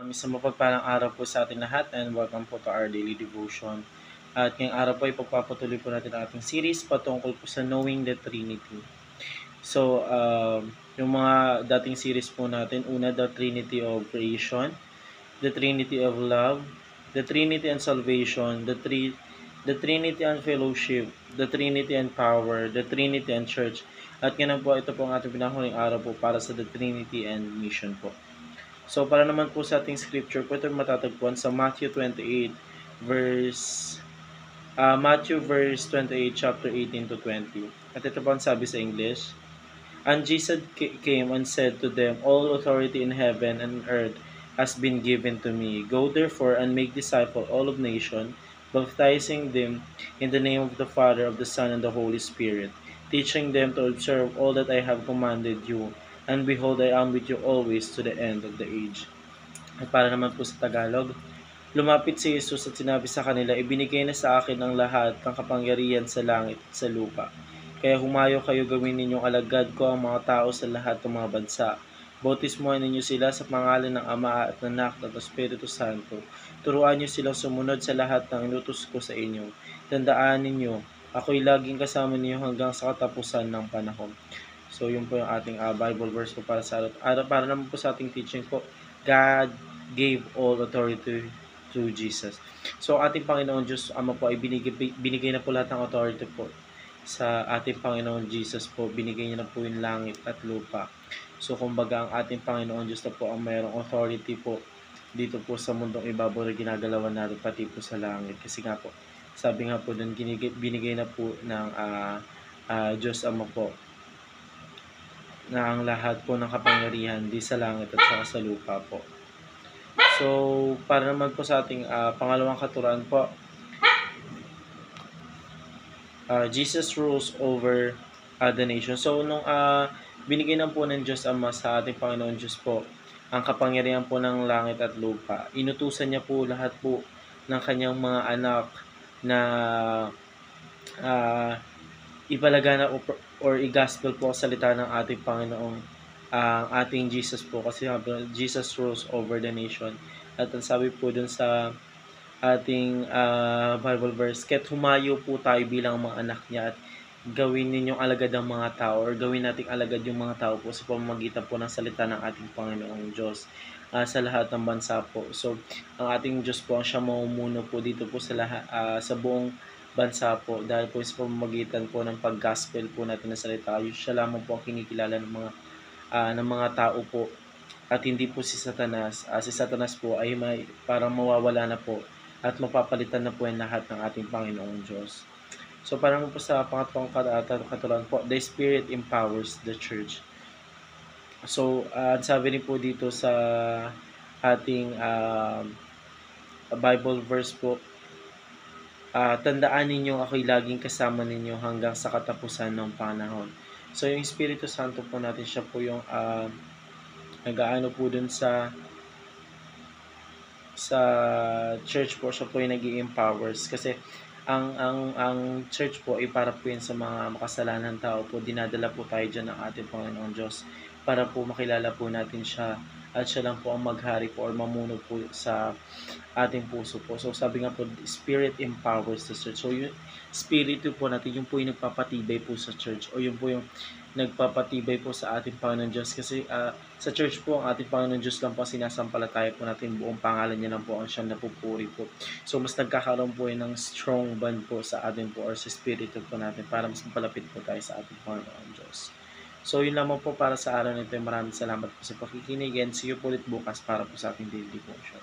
Isang mapagpalang araw po sa ating lahat and welcome po to our daily devotion. At ngayong araw po ipagpapatuloy po natin ang ating series patungkol po sa Knowing the Trinity. So, yung mga dating series po natin, una, the Trinity of Creation, the Trinity of Love, the Trinity and Salvation, the Trinity and Fellowship, the Trinity and Power, the Trinity and Church. At ngayon po, ito po ang ating pinahuling araw po para sa the Trinity and Mission po. So, para naman po sa ating scripture po, ito matatagpuan sa Matthew 28, verse 28, chapter 18 to 20. At ito po ang sabi sa English. And Jesus came and said to them, All authority in heaven and earth has been given to me. Go therefore and make disciples all of nations, baptizing them in the name of the Father, of the Son, and the Holy Spirit, teaching them to observe all that I have commanded you. And behold, I am with you always to the end of the age. At para naman po sa Tagalog, lumapit si Jesus at sinabi sa kanila, Ibinigay na sa akin ang lahat ng kapangyarihan sa langit at sa lupa. Kaya humayo kayo, gawin ninyong alagad ko ang mga tao sa lahat ng mga bansa. Bautismuhan ninyo sila sa pangalan ng Ama at ng Anak at ng Espiritu Santo. Turuan niyo silang sumunod sa lahat ng inutos ko sa inyo. Tandaan ninyo, ako'y laging kasama ninyo hanggang sa katapusan ng panahon. So, yun po yung ating Bible verse po para sa araw. Para naman po sa ating teaching po, God gave all authority to Jesus. So, ating Panginoon Diyos Ama po ay binigay na po lahat ng authority po sa ating Panginoon Jesus po. Binigay niya na po yung langit at lupa. So, kumbaga, ang ating Panginoon Diyos na po ang mayroong authority po dito po sa mundong ibabaw na ginagalawan natin, pati po sa langit. Kasi nga po, sabi nga po dun, binigay na po ng Diyos Ama po na ang lahat po ng kapangyarihan di sa langit at saka sa lupa po. So, para naman po sa ating pangalawang katuruan po, Jesus rules over the nation. So, nung binigay na po ng Diyos Ama sa ating Panginoon Diyos po, ang kapangyarihan po ng langit at lupa, inutusan niya po lahat po ng kanyang mga anak na ipalagana or i-gospel po ang salita ng ating Panginoong ating Jesus po, kasi Jesus rules over the nation. At ang sabi po dun sa ating Bible verse, kaya't humayo po tayo bilang mga anak niya at gawin ninyong alagad ang mga tao, or gawin nating alagad yung mga tao po sa pamamagitan po ng salita ng ating Panginoong Diyos sa lahat ng bansa po. So, ang ating Diyos po ang siya mamumuno po dito po sa lahat, sa buong bansa po, dahil po sa pamamagitan po ng pag-gospel po natin ng salita. Siya lamang po ang kinikilala ng mga tao po, at hindi po si Satanas. Si Satanas po ay parang mawawala na po at mapapalitan na po yung lahat ng ating Panginoong Diyos. So, parang po sa pangatlong katuruan po, the Spirit empowers the church. So, sabi rin po dito sa ating Bible verse po, tandaan ninyo ako'y laging kasama ninyo hanggang sa katapusan ng panahon. So, yung Espiritu Santo po natin, siya po yung nag-aano po dun sa church po, siya po yung nag-i-empowers. Kasi ang church po ay para po yun sa mga makasalanan tao po. Dinadala po tayo dyan ng ating Panginoon Diyos para po makilala po natin siya, at siya lang po ang maghari po or mamuno po sa ating puso po. So, sabi nga po, Spirit empowers the church. So, yung Spirit po natin, yung po yung nagpapatibay po sa church, o yung po yung nagpapatibay po sa ating Panginoon Diyos. Kasi sa church po, ang ating Panginoon Diyos lang po sinasampalataya po natin, buong pangalan niya lang po ang siyang napupuri po. So, mas nagkakaroon po yun ng strong bond po sa atin po, or sa Spirit po natin, para mas mapalapit po tayo sa ating Panginoon Diyos. So, yun lamang po para sa araw nito. Maraming salamat po sa pakikinig, and see you po ulit bukas para po sa ating daily devotion.